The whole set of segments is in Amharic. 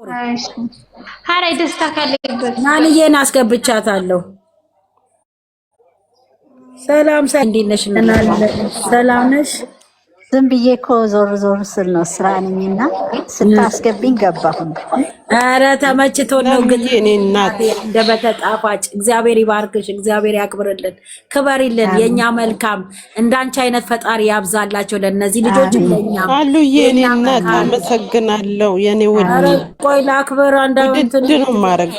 እሺ ሀሬ ደስታ ካለበት ናንዬን አስገብቻታለሁ። ሰላም እንዴት ነሽ? ሰላም ነሽ? ዝም ብዬ እኮ ዞር ዞር ስል ነው ስራ ነኝና ስታስገብኝ ገባሁ። ኧረ ተመችቶ ነው ግን እኔ እናቴ እንደበተጣፋጭ እግዚአብሔር ይባርክሽ፣ እግዚአብሔር ያክብርልን፣ ክበሪልን። የኛ መልካም እንዳንቺ አይነት ፈጣሪ ያብዛላቸው ለነዚህ ልጆች ለኛ አሉዬ። እኔ እናት አመሰግናለሁ የኔ ወድ። ኧረ ቆይ ላክብር አንዳው እንትን ነው ማረግ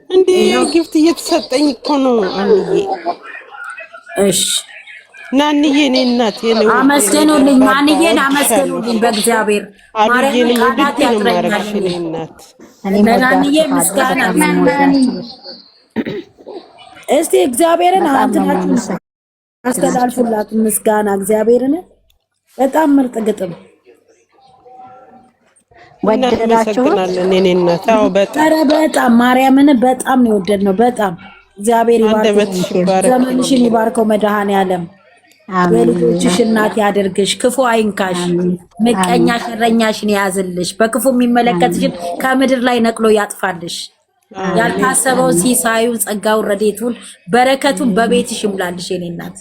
እንዴ ጊፍት እየተሰጠኝ እኮ ነው አሉዬ። እሺ ናንዬ እኔ እናት የኔ ወድ አመስግኑልኝ፣ ማንዬን አመስግኑልኝ በእግዚአብሔር ማርያም ቃላት ያጥረኛል። እኔ እናት ለናንዬ ምስጋና እስቲ እግዚአብሔርን አንተናችሁ አስተላልፉላት ምስጋና እግዚአብሔርን። በጣም ምርጥ ግጥም ወደዳችሁት? እኔ እናት አዎ በጣም ማርያምን በጣም ነው የወደድነው። በጣም እግዚአብሔር ይባርክሽ፣ ዘመንሽን ይባርከው መድኃኔዓለም። የልጆችሽ እናት ያድርግሽ፣ ክፉ አይንካሽ፣ ምቀኛ ሸረኛሽን ያዝልሽ፣ በክፉ የሚመለከትሽን ከምድር ላይ ነቅሎ ያጥፋልሽ። ያልታሰበው ሲሳዩን ጸጋውን ረድኤቱን በረከቱን በቤትሽ ይሙላልሽ። የኔ እናት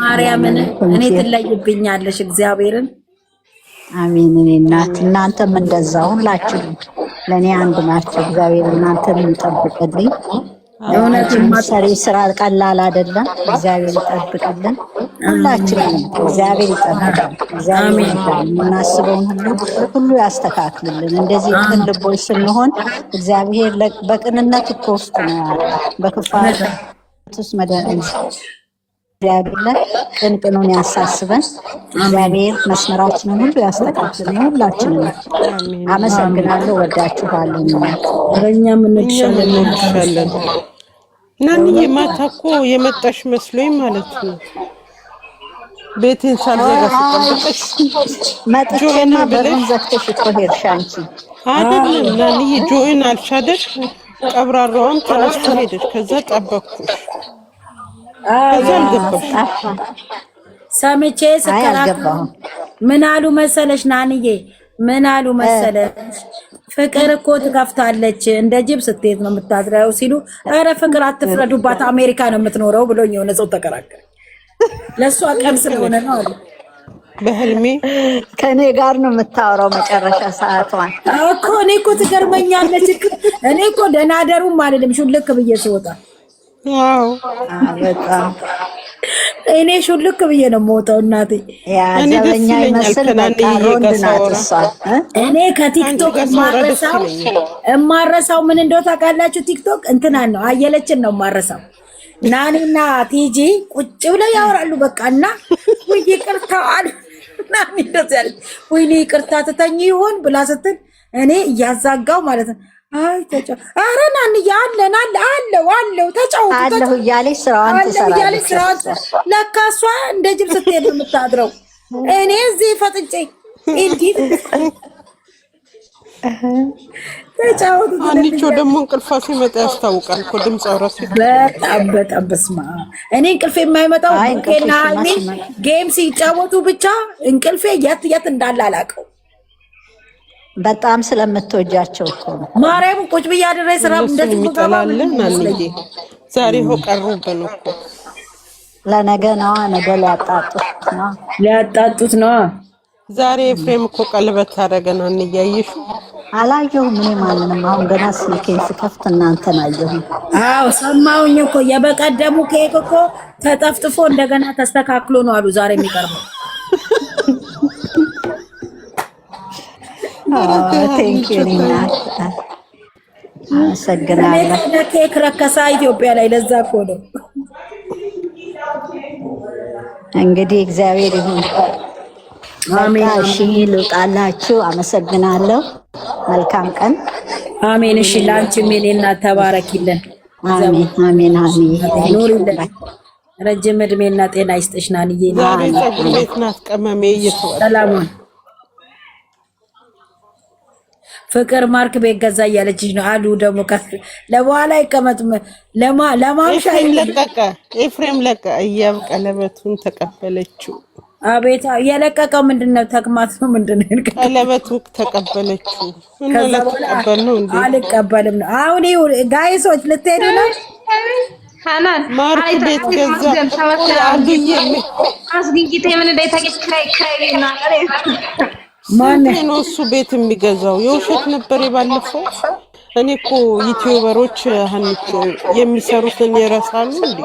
ማርያምን እኔ ትለይብኛለሽ እግዚአብሔርን። አሜን። እኔ እናት እናንተም እንደዛ ሁላችሁም ለኔ አንድ ናችሁ። እግዚአብሔር እናንተን ይጠብቅልኝ። እውነት ማሰሪ ስራ ቀላል አይደለም። እግዚአብሔር ይጠብቅልን ሁላችንም። እግዚአብሔር ይጠብቅልን። እግዚአብሔር የምናስበውን ሁሉ ያስተካክልልን። እንደዚህ ቅን ልቦች ስንሆን እግዚአብሔር በቅንነት እኮ ውስጥ ነው ያለው። በክፋት ውስጥ መድኃኒት እግዚአብሔር ቅንቅኑን ያሳስበን። እግዚአብሔር መስመራችንን ሁሉ ያስተካክልን ሁላችንም። አመሰግናለሁ። ወዳችኋለሁ። እኛም እንድሻለን ናንዬ ማታ እኮ የመጣሽ መስሎኝ ማለት ነው። ቤቴን ሳልዘጋ ስጠብቅሽ መጥቼማ በሩን ዘግተሽ እኮ ሄድሽ አንቺ። አይደለም ናንዬ ጆይን አልሽ አይደል? ቀብራራዋም ተነስታ ሄደች። ከዛ ጠበቅኩሽ። ከዛ አልገባሽ ሰምቼ ስከራከር ምን አሉ መሰለሽ ናንዬ፣ ምን አሉ መሰለሽ ፍቅር እኮ ትከፍታለች እንደ ጅብ ስትሄድ ነው የምታድረው ሲሉ፣ ኧረ ፍቅር አትፍረዱባት አሜሪካ ነው የምትኖረው ብሎኝ የሆነ ሰው ተከራከረ። ለእሷ ቀን ስለሆነ ነው አሉ። በህልሜ ከእኔ ጋር ነው የምታወራው መጨረሻ ሰዓቷን እኮ። እኔ እኮ ትገርመኛለች። እኔ እኮ ደህና ደሩም አልልም ሹልክ ብዬ ስወጣ። ዋው በጣም እኔ ሹልክ ብዬ ነው የምወጣው እናቴ። ያዘበኛ ይመስል በቃ ሮንድ ናት እሷ። እኔ ከቲክቶክ እማረሳው ምን እንደው ታውቃላችሁ? ቲክቶክ እንትናን ነው አየለችን ነው የማረሳው። ናኒና ቲጂ ቁጭ ብለው ያወራሉ በቃ እና ወይ ይቅርታ አለ ናኒ እንደዚህ ያለች ወይኔ ይቅርታ ትተኝ ይሆን ብላ ስትል እኔ እያዛጋው ማለት ነው። አይ ተጫው ኧረ ናንዬ አለን አለው ተጫውቱ አለሁ እያለች ስራዋን ትሰራለች። ለካ እሷ እንደ ጅብ ስትሄድ ነው የምታድረው። እኔ እዚህ ፈጥጬ እንዲህ ተጫውቱ። አንቺ ደግሞ እንቅልፋ ሲመጣ ያስታውቃል እኮ ድምጽ አውራስ። በጣም በስማ እኔ እንቅልፌ የማይመጣው ኬና ሀይሚ ጌም ሲጫወቱ ብቻ እንቅልፌ የት እንዳለ አላውቀው። በጣም ስለምትወጃቸው እኮ ነው። ማርያም ቁጭ ብዬ አድሬ ስራ እንደዚህ የሚጠላለን አንዬ ዛሬ ሆ ቀሩብን እኮ ለነገ ነዋ። ነገ ሊያጣጡት ነው። ዛሬ ኤፍሬም እኮ ቀለበት አደረገን አንያይሹ አላየሁም። እኔ ማንንም አሁን ገና ስልኬን ስከፍት እናንተን አየሁ። አዎ ሰማሁኝ እኮ የበቀደሙ ኬክ እኮ ተጠፍጥፎ እንደገና ተስተካክሎ ነው አሉ ዛሬ የሚቀርበው። አመሰግናለሁ። ኬክ ረከሳ ኢትዮጵያ ላይ ለዛ እኮ ነው እንግዲህ እግዚአብሔር ይሁን። አሜን። እሺ ልውጣላችሁ። አመሰግናለሁ። መልካም ቀን። አሜን። እሺ ላንቺም የኔ እናት ተባረኪልን። አሜን አሜን አሜን። ኑሪልን። ረጅም እድሜና ጤና ይስጥሽ ናንዬ። ዛሬ ፀጉር ቤት ናት ቀመሜ እየተወጣ ሰላም ፍቅር ማርክ ቤት ገዛ እያለችሽ ነው አሉ። ደግሞ ለበኋላ ይቀመጥ ለማምሻ ኤፍሬም ለቀ እያብ ቀለበቱን ተቀበለችው። አቤት የለቀቀው ምንድነው? ተቅማጥ ነው ምንድነው? ቀለበት ተቀበለችው እና ለተቀበል ነው እንዴ? አልቀበልም ነው አሁን። ጋይሶች ልትሄዱ ነው? ሃናን ማርክ ቤት ገዛ አብዬ አስግንቂቴ ምን እንዳይታቀች ክራይ ነው አለ። ማን ነው እሱ ቤት የሚገዛው? የውሸት ነበር የባለፈው። እኔ እኮ ዩቲዩበሮች ሀንች የሚሰሩትን ይረሳሉ እንዴ?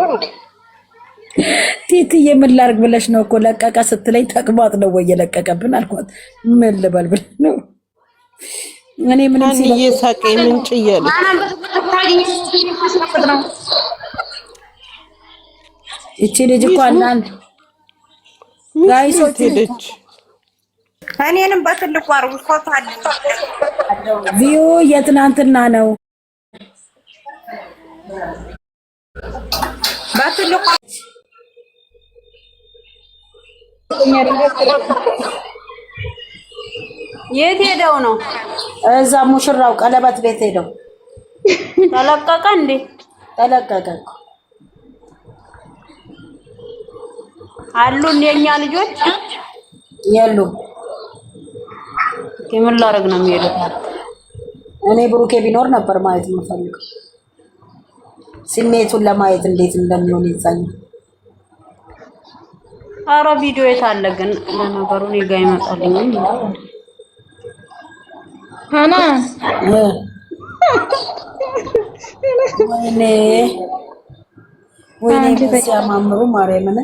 ቲቲዬ ምን ላድርግ ብለሽ ነው እኮ ለቀቀ ስትለኝ ተቅማጥ ነው ወይ የለቀቀብን አልኳት። ምን ልበል ብለሽ ነው? እኔ ምንም ሲል የሳቄ ምንጭ እያለ እቺ ልጅ እኮ አንዳንድ ጋይሶች ሄደች። እኔንም በትልቁ አርጉ ፎቶ አለ። ቪው የትናንትና ነው በትልቁ የት ሄደው ነው? እዛ ሙሽራው ቀለበት ቤት ሄደው ተለቀቀ እንዴ? ተለቀቀ አሉ የኛ ልጆች የሉ። ምን ላደርግ ነው የሚሄዱት? እኔ ብሩኬ ቢኖር ነበር ማየት የምፈልገው ስሜቱን ለማየት እንዴት እንደሚሆን ይዛኝ። ኧረ ቪዲዮ የት አለ ግን? ለነገሩ እኔ ጋር ይመጣልኝ። ሃና ወይኔ ሲያማምሩ ማርያምን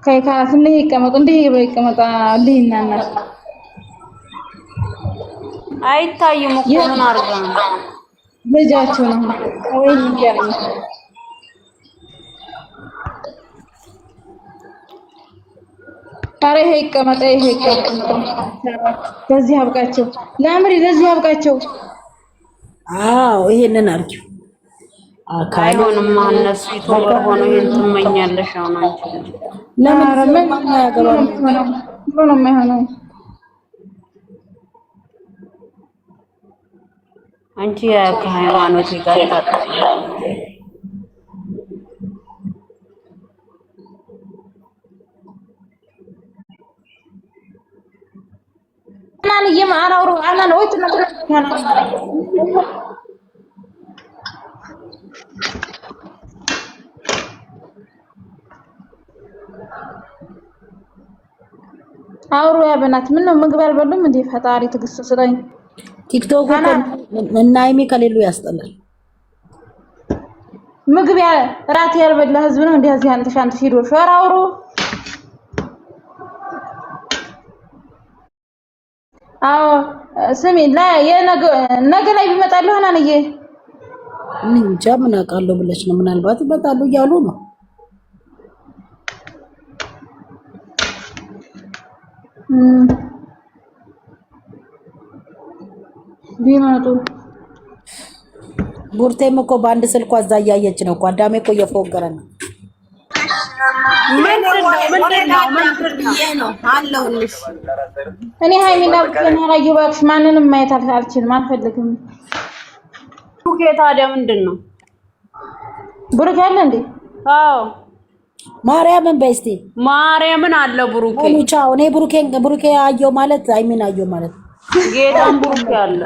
ከካስ እንደ ይቀመጡ እንደ ይቀመጣ ልሂናና አይታይም እኮ ምን አድርጋ ነው? ልጃቸው ነው ወይ ይያለኝ። ኧረ ይሄ ይቀመጣ ይሄ ይቀመጣ። ለዚህ አብቃቸው ለምሪ ለዚህ አብቃቸው። አዎ ይሄንን አርኪው አይሆንም። እነሱ ዩቲዩበር ሆነው ይሄን ትመኛለሽ ነው አንቺ? ለምን ያገባል ነው የማይሆነው? አንቺ ከሃይማኖት ጋር ታጣጣሽ። አናን የማራውሩ አናን ወይት ነበር አውሩ ያ በናት ምን ነው ምግብ አልበሉም እንዴ? ፈጣሪ ትግስት ስለኝ ቲክቶክ እና ሃይሚ ከሌሉ ያስጠላል። ምግብ ያ ራት ያልበላ ህዝብ ነው እንደዚህ አንተ ሻንት ሂዶ ሸራውሩ አዎ ስሚ ነገ ላይ ቢመጣልህ ሀናንዬ እንጃ ምን አውቃለሁ ብለሽ ነው? ምናልባት ይመጣሉ እያሉ ነው። ቢመጡ ቡርቴም እኮ በአንድ ስልኳ እዛ እያየች ነው እኮ። አዳሜ እኮ እየፎገረ ነው። እኔ ሃይሚና ብሩኬን አላየሁ እባክሽ። ማንንም ማየት አልችልም፣ አልፈልግም። ብሩኬ ታዲያ ምንድን ነው? ብሩኬ አለ እንዴ? አዎ ማርያምን በይ እስኪ ማርያምን አለ ብሩኬ። ቻው። እኔ ብሩኬ አየሁ ማለት ሃይሚን አየሁ ማለት ጌታን ብሩኬ አለ